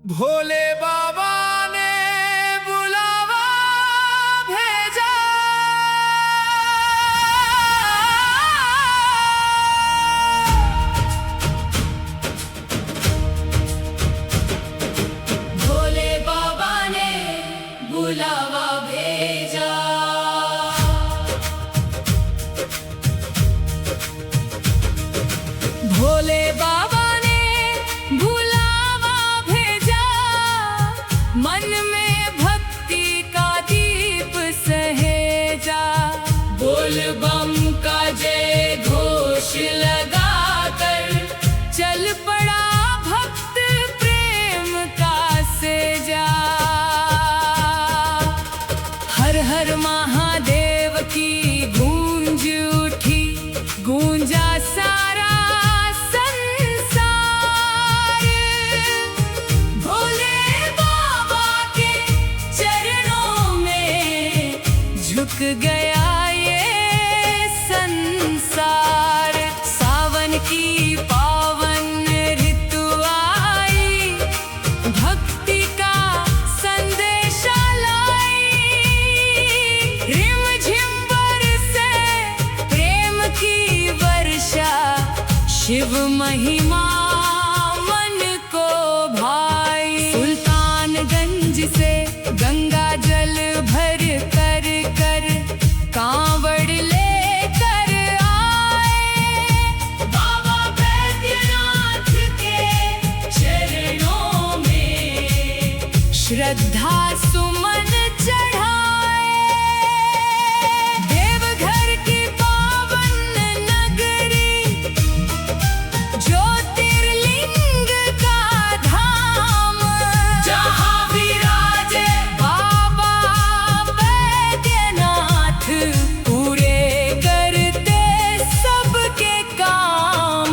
भोले बाबा ने बुलावा भेजा। भोले बाबा ने बुलावा भेजा। भोले बाबा ने बुलावा भेजा, मन में भक्ति का दीप सहेजा। बोल बम का जय घोष लगाकर चल पड़ा भक्त प्रेम का सेजा। हर हर महादेव की गूंज उठी, गूंजा सारा संसार। भोले बाबा के चरणों में झुक गया ये संसार। सावन की पावन ऋतु आई, भक्ति का संदेशा लाई। रिमझिम बरसे प्रेम की वर्षा, शिव महिमा मन को भाई। सुल्तानगंज से गंगा जल भर कर कांवड़ लेकर आए। बाबा बैद्यनाथ के चरणों में श्रद्धा सुमन चढ़ाए। देवघर की पावन नगरी, ज्योतिर्लिंग का धाम, जहाँ विराजे बाबा बैद्यनाथ, पूरे करते सबके काम।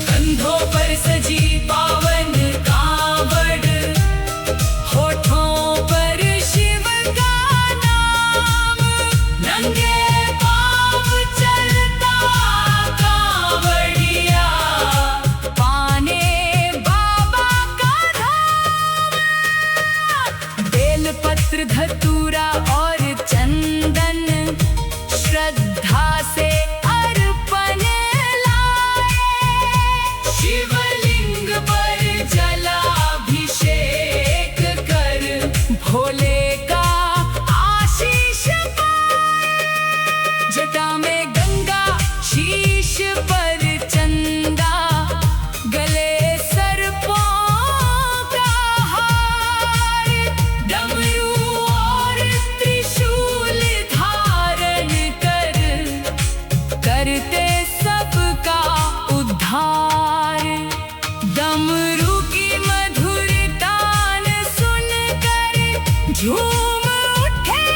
कंधों पर सजी पावन कांवड़, होठों पर शिव का नाम। नंगे पाँव चलता कांवड़िया, पाने बाबा का धाम। बेलपत्र धतूरा और चंदन श्रद्धा से अर्पण लाए। शिवलिंग पर जलाभिषेक कर भोले का आशीष पाए। जटा में गंगा, शीश पर चंदा, गले सर्पों का हार। डमरू और त्रिशूल धारण कर करते सबका उद्धार। डमरू की मधुर तान सुनकर झूम उठे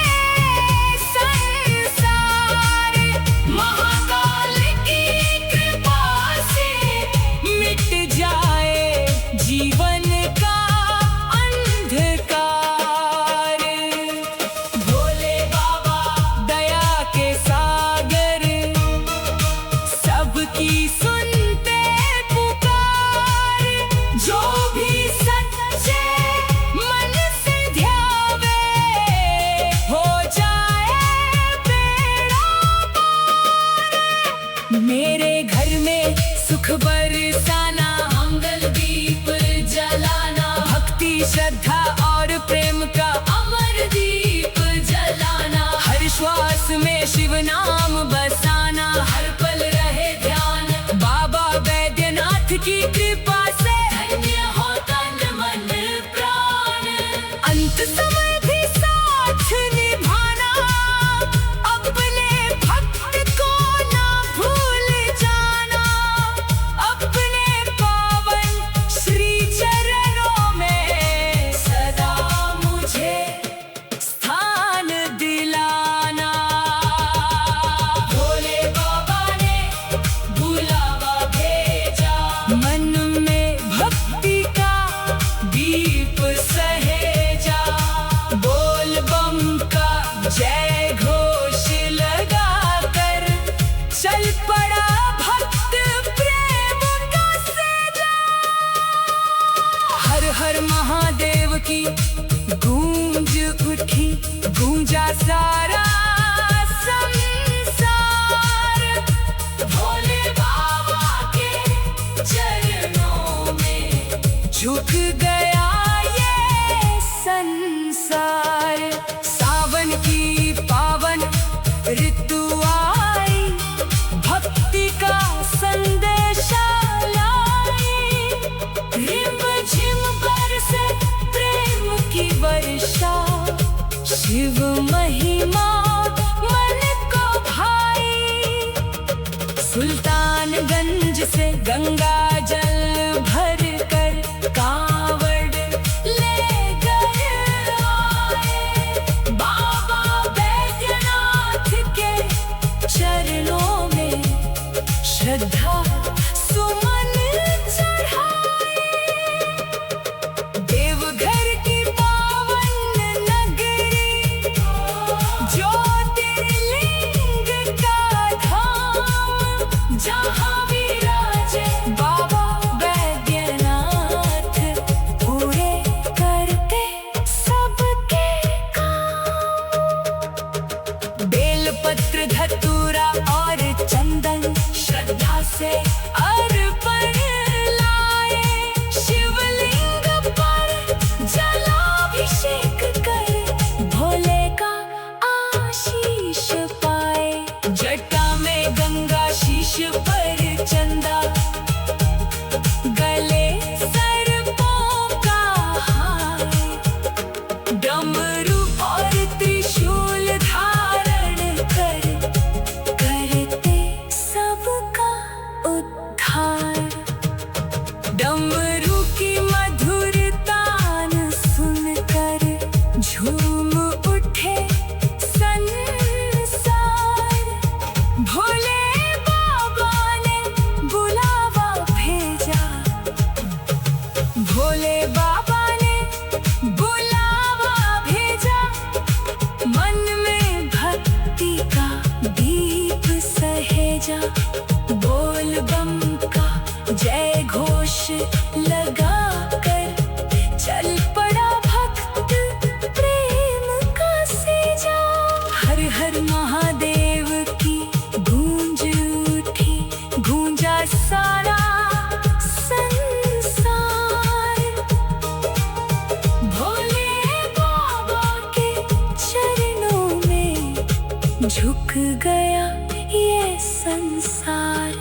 संसार। महाकाल की कृपा से मिट जाए जीवन का अंधकार। भोले बाबा दया के सागर, सबकी सुनते पुकार। जो भी सच्चे मन से ध्यावे, हो जाए बेड़ा पार। मेरे घर में सुख बरसाना, मंगल दीप जलाना, भक्ति श्रद्धा और प्रेम का अमर दीप जलाना। हर श्वास में शिव नाम बसाना, हर पल रहे ध्यान बाबा बैद्यनाथ की कृपा से। धन्य हो तन मन प्राण, अंत समय भी साथ निभाना। अपने भक्त को ना भूल जाना, अपने पावन श्री चरणों में सदा मुझे स्थान दिलाना। भोले बाबा ने बुलावा भेजा, मन में भक्ति का दीप सहेजा। बोल बम का गूंजा सारा संसार। भोले बाबा के चरणों में झुक गया ये संसार। सावन की पावन ऋतु आई, भक्ति का संदेशा लाई। रिम झिम बरसे प्रेम की वर्षा, शिव महिमा मन को भाई। सुल्तानगंज से गंगा जल भर कर कांवड़ ले गए आए। बाबा बैद्यनाथ के चरणों में श्रद्धा सुमन चढ़ाए। देवघर की पावन नगरी, ज्योतिर्लिंग का धाम, जहाँ विराजे बाबा बैद्यनाथ, पूरे करते सबके काम। बेलपत्र धतूरा और चंदन श्रद्धा से अर्पण लाए। शिवलिंग पर जलाभिषेक कर भोले का आशीष पाए। जटा में गंगा, शीश पर चंदा, गले सर्पों का हार। डमरू और त्रिशूल धारण कर करते सबका उद्धार। डमरू की मधुर तान सुनकर झूम उठे संसार। भोले बाबा ने बुलावा भेजा, भोले बाबा ने बुलावा भेजा। मन में भक्ति का दीप सहेजा। बोल बम का जय घोष लगा कर चल पड़ा भक्त प्रेम का सेजा। हर हर महादेव की गूंज उठी, गूंजा सारा संसार। भोले बाबा के चरणों में झुक गया ये संसार।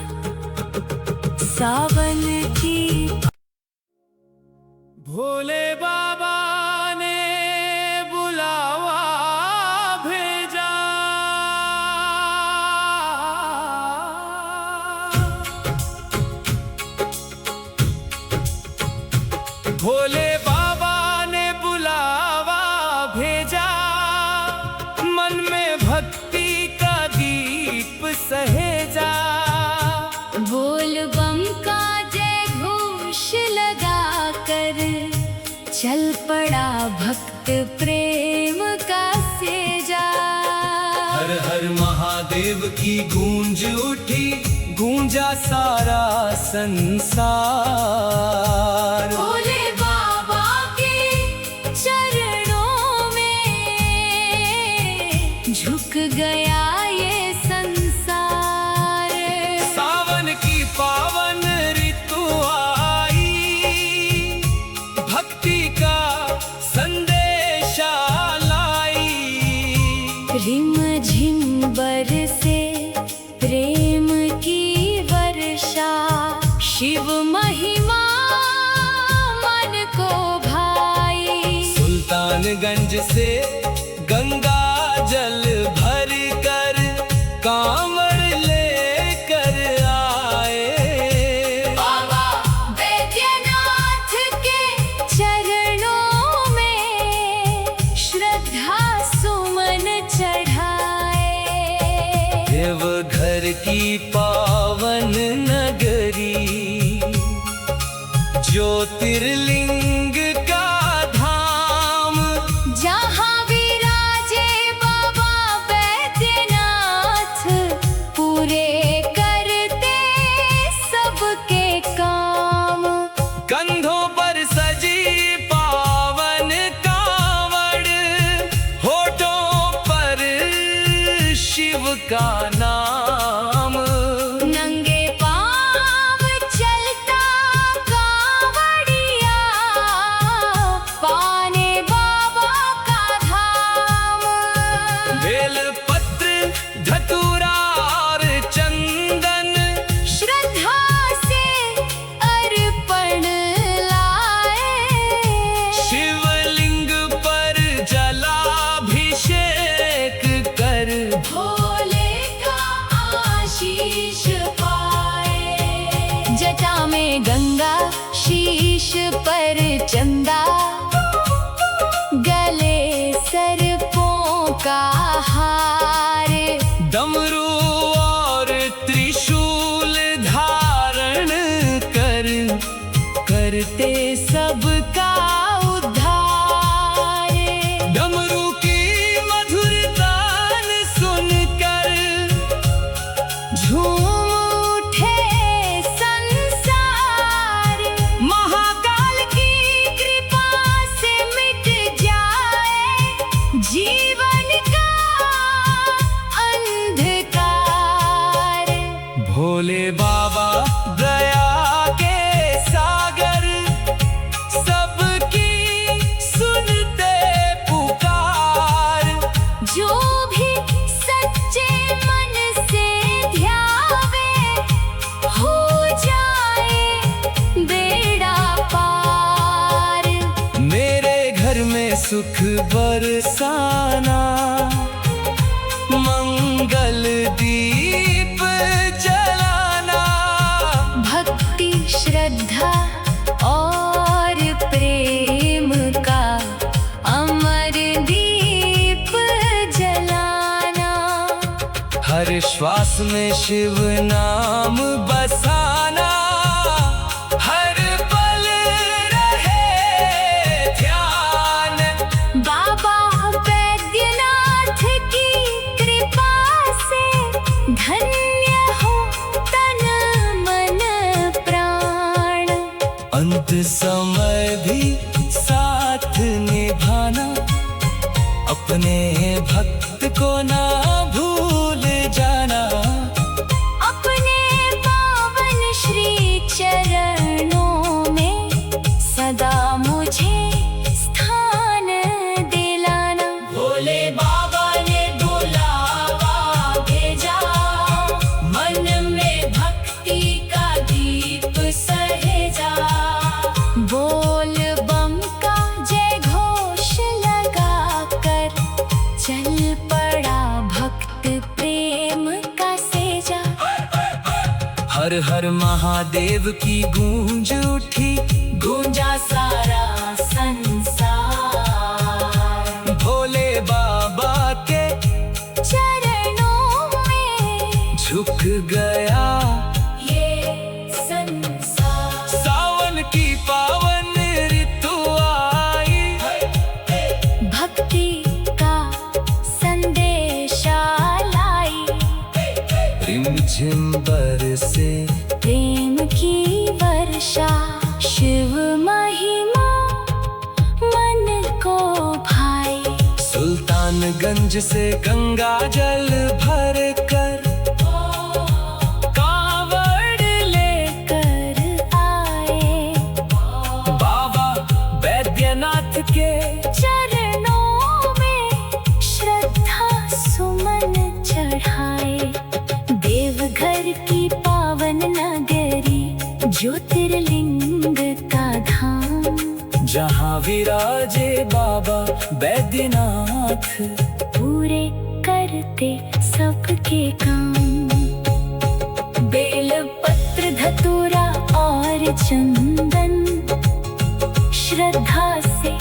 सावन की भोले बाबा ने बुलावा भेजा। भोले बाबा ने बुलावा भेजा, मन में भक्ति का दीप सहेजा। बोल बम का जय घोष लगा कर चल पड़ा भक्त प्रेम का सेजा। हर हर महादेव की गूंज उठी, गूंजा सारा संसार। भोले बाबा के चरणों में झुक गया ये संसार। सावन की पावन ऋतु आई, भक्ति का संदेशा लाई। रिम झिम बरसे प्रेम की वर्षा, शिव महिमा मन को भाई। सुल्तानगंज से गंगा जल भर कर कांवड़ लेकर आए। बाबा बैद्यनाथ के चरणों में श्रद्धा सुमन चढ़ाए। देवघर की पावन नगरी, ज्योतिर्लिंग का धाम, जहाँ विराजे बाबा बैद्यनाथ, पूरे करते सबके काम। कंधों पर सजी पावन कांवड़, होठों पर चंदा, गले सर्पों का हार। डमरू और त्रिशूल धारण करते सबका उद्धार। डमरू की मधुर तान सुनकर झूम उठे संसार। महाकाल की कृपा से मिट जाए जीवन का अंधकार। भोले बाबा दया के सागर, सबकी सुनते पुकार। जो भी सच्चे मन से ध्यावे, हो जाए बेड़ा पार। मेरे घर में सुख बरसाना, मंगल दीप जलाना। भक्ति श्रद्धा और प्रेम का अमर दीप जलाना। हर श्वास में शिव नाम बसाना, हर पल रहे ध्यान। बाबा बैद्यनाथ की कृपा से धन्य हो तन मन प्राण। अंत समय भी साथ निभाना, अपने भक्त को ना भूल जाना। अपने पावन श्री चरणों में सदा मुझे स्थान दिलाना। भोले बाबा ने बुलावा भेजा, मन में भक्ति का दीप सहेजा। बोल बम का जय घोष लगाकर चल पड़ा भक्त प्रेम का सेजा। हर हर महादेव की गूंज उठी, गूंजा सारा संसार। भोले बाबा के चरणों में झुक गया ये संसार। सावन की पावन ऋतु आई, भक्ति का संदेशा लाई। रिमझिम बरसे प्रेम की वर्षा, शिव महिमा मन को भाई। सुल्तानगंज से गंगा जल भर कर कांवड़ लेकर आए, बाबा बैद्यनाथ के चरणों में श्रद्धा सुमन चढ़ाए। देवघर की पावन नगरी, ज्योतिर्लिंग का धाम। जहाँ विराजे बाबा बैद्यनाथ, पूरे करते सबके काम। बेल पत्र धतूरा और चंदन, श्रद्धा से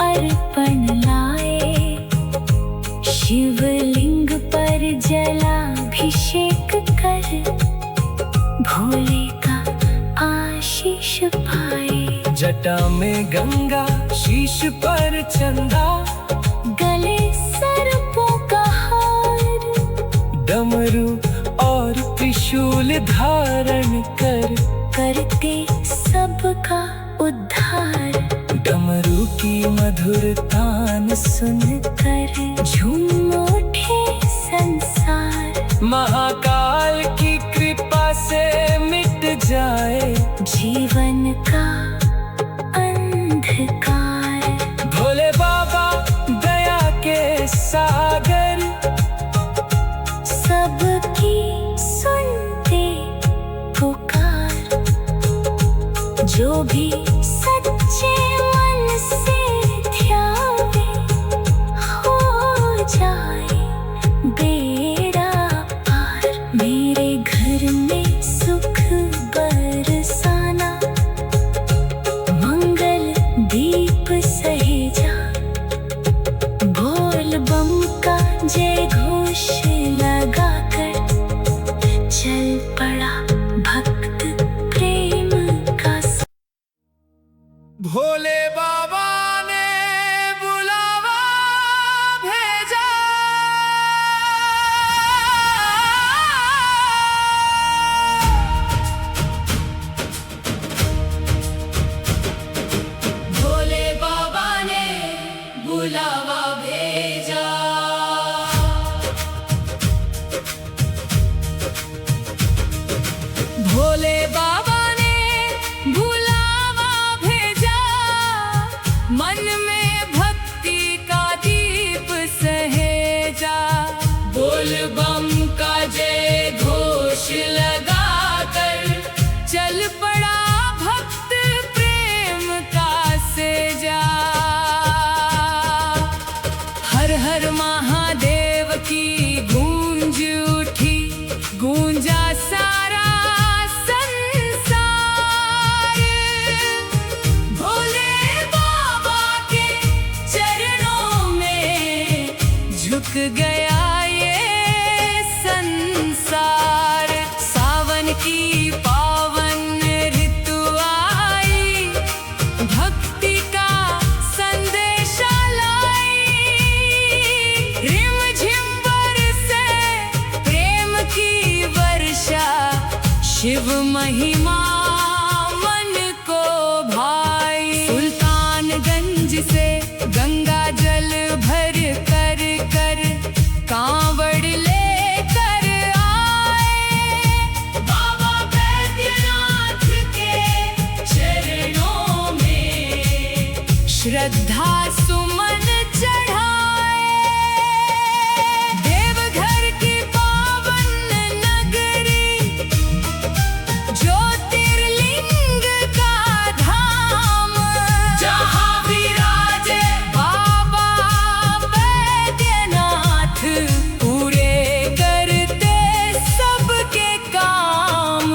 अर्पण लाए। शिवलिंग पर जलाभिषेक कर भोले का आशीष पाए। जटा में गंगा, शीश पर चंदा, गले सर्पों का हार। डमरू और त्रिशूल धारण करते सबका उद्धार। डमरू की मधुर तान सुनकर झूम उठे संसार। महाकाल की कृपा से मिट जाए जीवन का अंधकार। भोले बाबा दया के सागर, सबकी सुनते पुकार। जो भी सच्चे मन से ध्यावे, हो जाए बेड़ा पार। मेरे घर में सुख बरसाना, भोले बाबा ने बुलावा भेजा। भोले बाबा ने बुलावा भेजा। भोले बाबा ने बुलावा भेजा, मन में भक्ति का दीप सहेजा। बोल बम का जय घोष लगाकर चल पड़ा भक्त प्रेम का सेजा। हर हर महादेव की गूंज उठी, गूंजा सारा संसार। भोले बाबा के चरणों में झुक गया ये संसार। सावन की पावन ऋतु आई, भक्ति का संदेशा लाई। रिमझिम बरसे प्रेम की वर्षा, शिव महिमा मन को भाई। सुल्तानगंज से गंगा जल भर कर कांवड़ लेकर आए। बाबा बैद्यनाथ के चरणों में श्रद्धा सुमन चढ़ाए। देवघर की पावन नगरी, ज्योतिर्लिंग का धाम, जहाँ विराजे बाबा बैद्यनाथ, पूरे करते सबके काम।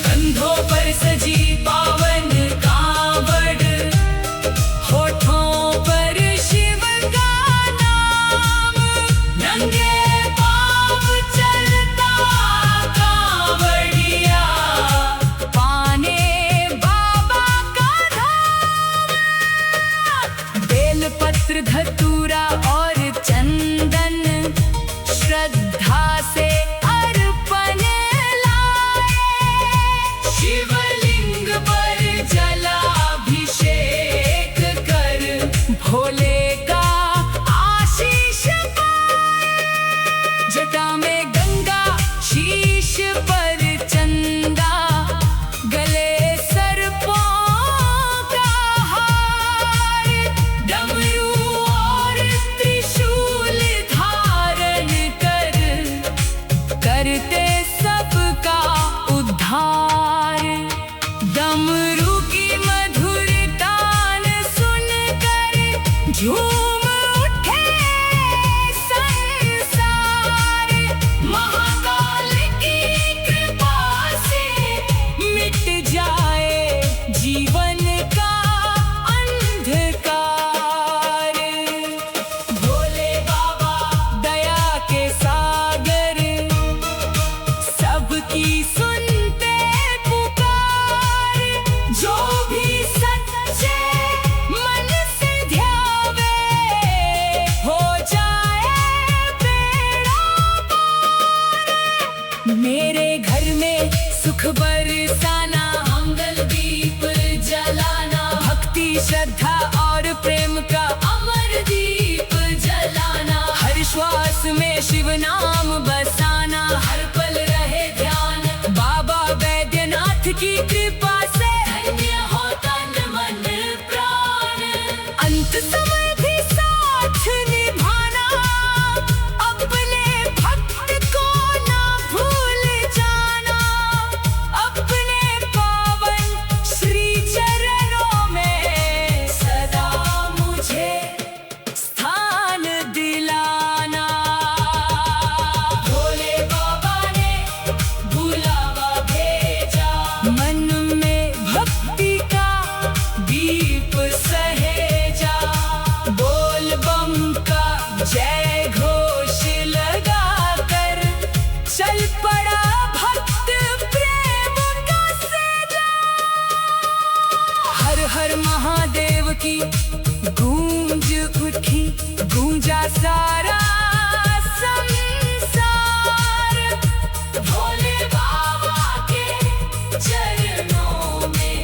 कंधों पर सजी पावन कांवड़, होठों पर शिव का नाम। नंगे पाँव चलता कांवड़िया, पाने बाबा का धाम। बेलपत्र धतूरा और चंदन, श्रद्धा से अर्पण लाए। शिवलिंग पर जलाभिषेक कर भोले का आशीष पाए। जटा में गंगा, शीश पर चंदा, गले सर्पों का हार। डमरू और त्रिशूल धारण कर करते सबका उद्धार। डमरू की मधुर तान सुनकर झूम उठे संसार। महाकाल की कृपा से मिट जाए जीवन का अंधकार। भोले बाबा दया के सागर, सबकी सुनते पुकार। जो भी सच्चे मन से ध्यावे, हो जाए बेड़ा पार। मेरे घर में सुख बरसाना, मंगल दीप जलाना, भक्ति श्रद्धा और प्रेम का अमर दीप जलाना। हर श्वास में शिव नाम बसाना, हर पल रहे ध्यान बाबा बैद्यनाथ की कृपा से। धन्य हो तन मन प्राण, अंत समय भी साथ निभाना। अपने भक्त को ना भूल जाना, अपने पावन श्री चरणों में सदा मुझे स्थान दिलाना। महादेव की गूंज उठी, गूंजा सारा संसार। भोले बाबा के चरणों में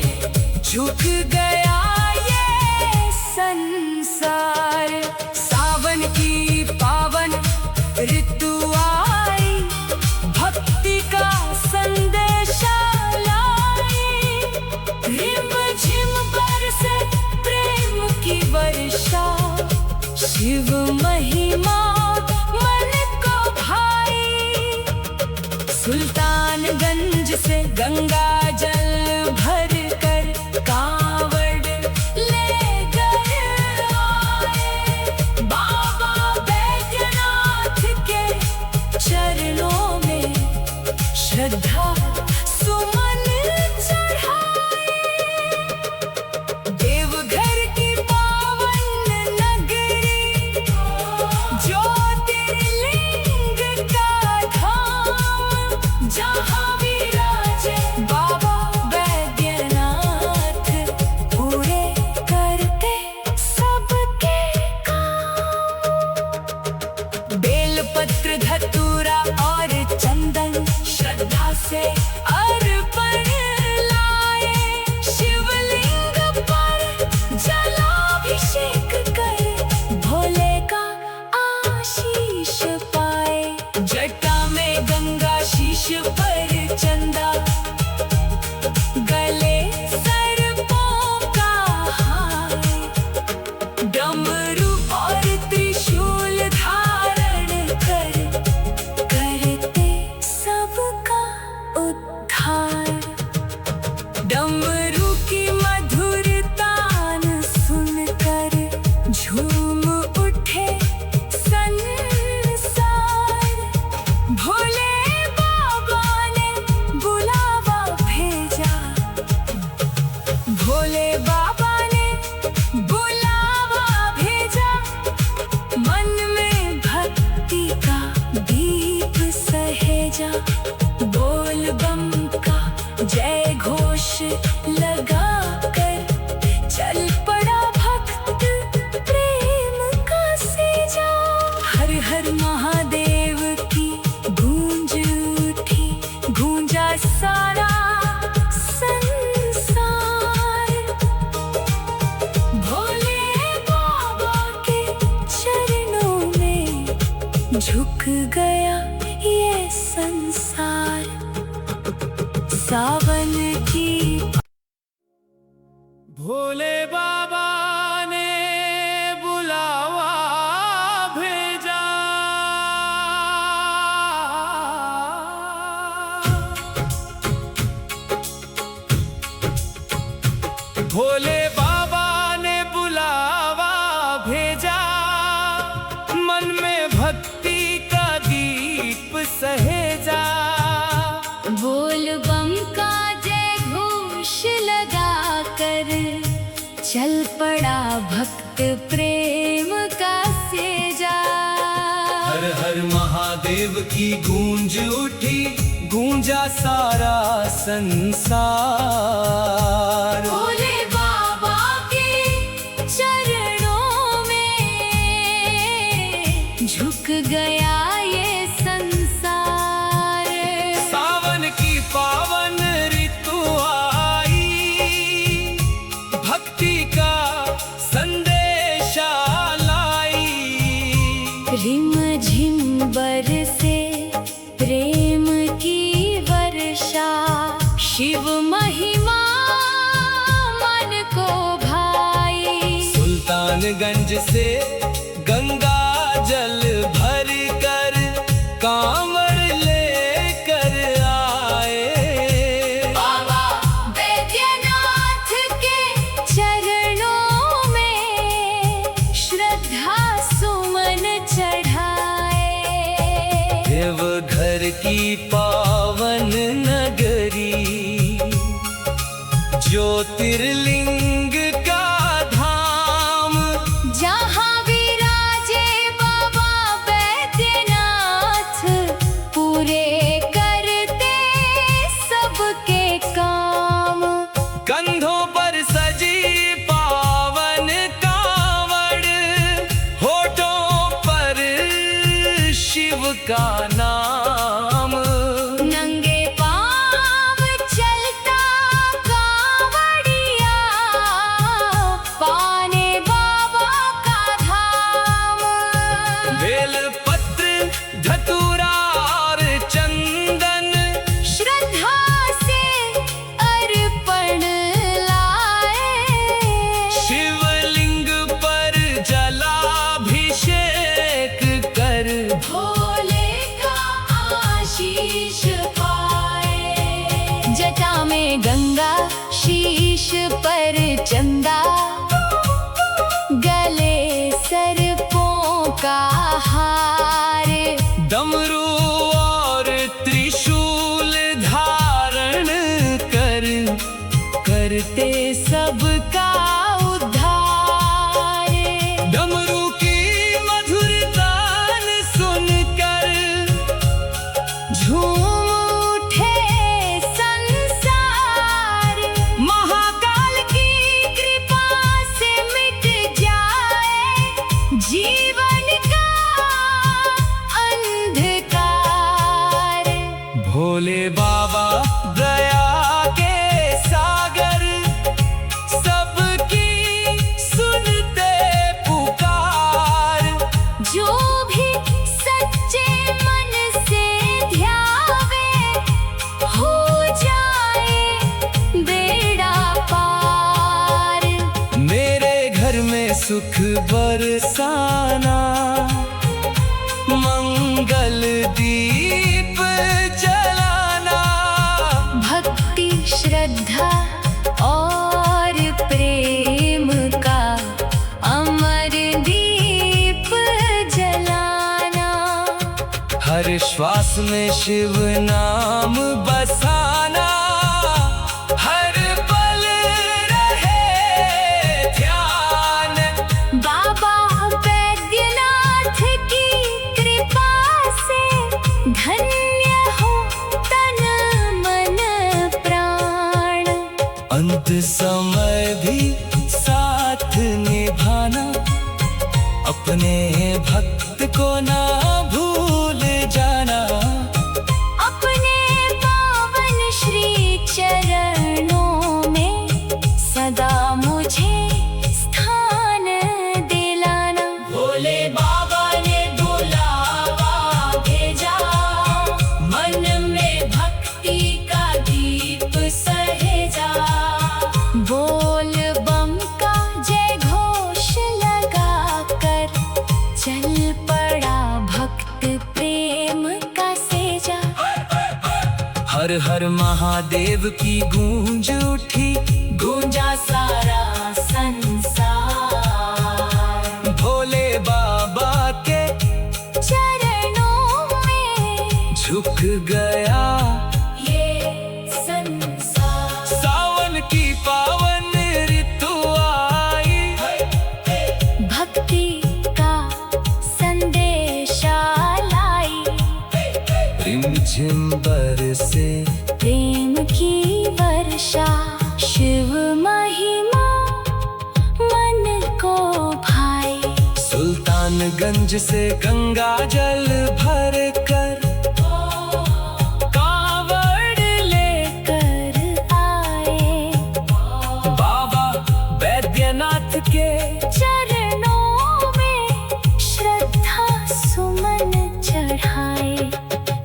झुक गया ये संसार। सावन की पावन ऋतु आई, भक्ति का संदेश लाई। रिम झिम बरसे प्रेम की वर्षा, शिव महिमा मन को भाई। सुल्तानगंज से गंगा जल भर कर कांवड़ ले गए आए। बाबा बैद्यनाथ के चरणों में श्रद्धा सुमन चढ़ाए। देवघर की पावन नगरी, ज्योतिर्लिंग का धाम, जहाँ विराजे बाबा बैद्यनाथ पूरे करते सबके काम। बेलपत्र धतूरा और चंदन श्रद्धा से अर्पण लाए। शिवलिंग पर जलाभिषेक कर भोले का आशीष पाए। जटा में गंगा, शीश पर चंदा, गले सर्पों का हार। डमरू और त्रिशूल धारण कर करते सबका उद्धार। डमरू की मधुर तान सुनकर झूम उठे संसार। भोले बाबा ने बुलावा भेजा, भोले बाबा ने बुलावा भेजा। मन में भक्ति का दीप सहेजा, बोल बम का जय घोष लगा कर चल पड़ा भक्त प्रेम का सेजा। हर हर महादेव की गूंज उठी, गूंजा सारा संसार। भोले बाबा के चरणों में झुक गया ये संसार। सावन की भोले बाबा ने बुलावा भेजा। भोले बाबा ने बुलावा भेजा, मन में भक्ति का दीप सहेजा। बोल बम का जय घोष लगा कर चल पड़ा भक्त प्रेम का सेजा। हर हर महादेव की गूंज उठी, गूंजा सारा संसार। भोले बाबा के चरणों में झुक गया ये संसार। सावन की पावन ऋतु आई, भक्ति का संदेश लाई। रिम झिम बरसे प्रेम की वर्षा, शिव महिमा मन को भाई। सुल्तानगंज से गंगा जल भर कर कांवड़ लेकर आए। बाबा बैद्यनाथ के चरणों में श्रद्धा सुमन चढ़ाए। देवघर की पावन नगरी, ज्योतिर्लिंग का धाम, जहाँ विराजे बाबा बैद्यनाथ पूरे करते सबके काम। कंधों पर सजी सुख बरसाना, मंगल दीप जलाना। भक्ति श्रद्धा और प्रेम का अमर दीप जलाना। हर श्वास में शिव नाम बसाना, हर पल रहे ध्यान। बाबा बैद्यनाथ की कृपा से धन्य हो तन मन प्राण। अंत समय भी साथ निभाना, अपने भक्त को ना भूल जाना। अपने पावन श्री चरणों में सदा मुझे स्थान दिलाना। भोले बाबा ने बुलावा भेजा, मन में भक्ति का दीप सहेजा। बोल बम का जय घोष लगा कर चल पड़ा भक्त प्रेम का सेजा। हर हर महादेव की गूंज उठी, गूंजा सारा संसार। भोले बाबा के चरणों में झुक गया ये संसार। सावन की पावन ऋतु आई, भक्ति का संदेशा लाई। रिमझिम बरसे प्रेम की वर्षा, शिव महिमा मन को भाई। सुल्तानगंज से गंगा जल भर कर कांवड़ लेकर आए। बाबा बैद्यनाथ के चरणों में श्रद्धा सुमन चढ़ाए।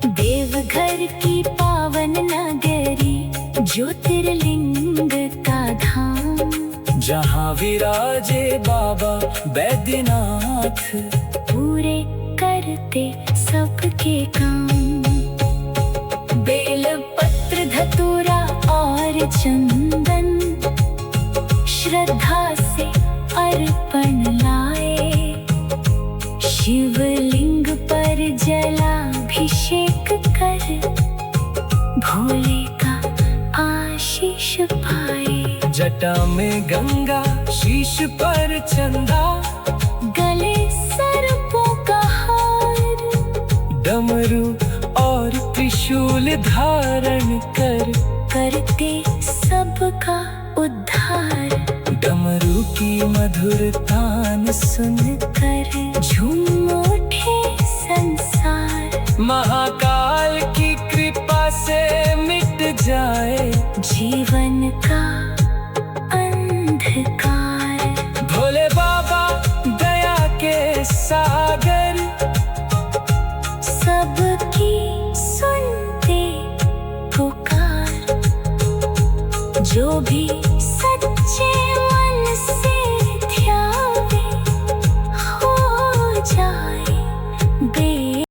देवघर की पावन नगरी, ज्योतिर्लिंग का धाम। जहाँ विराजे बाबा बैद्यनाथ, पूरे करते सबके काम। बेल पत्र धतूरा और चंदन श्रद्धा से अर्पण लाए। शिवलिंग पर जलाभिषेक कर भोले का आशीष पाए। जटा में गंगा शीश पर चंदा, गले सर्पों का हार। डमरू और त्रिशूल धारण कर करते सबका उद्धार। डमरू की मधुर तान सुन कर झूम उठे संसार। महाकाल की कृपा से मिट जाए जीवन का अंधकार। भोले बाबा दया के सागर, सबकी सुनते पुकार। जो भी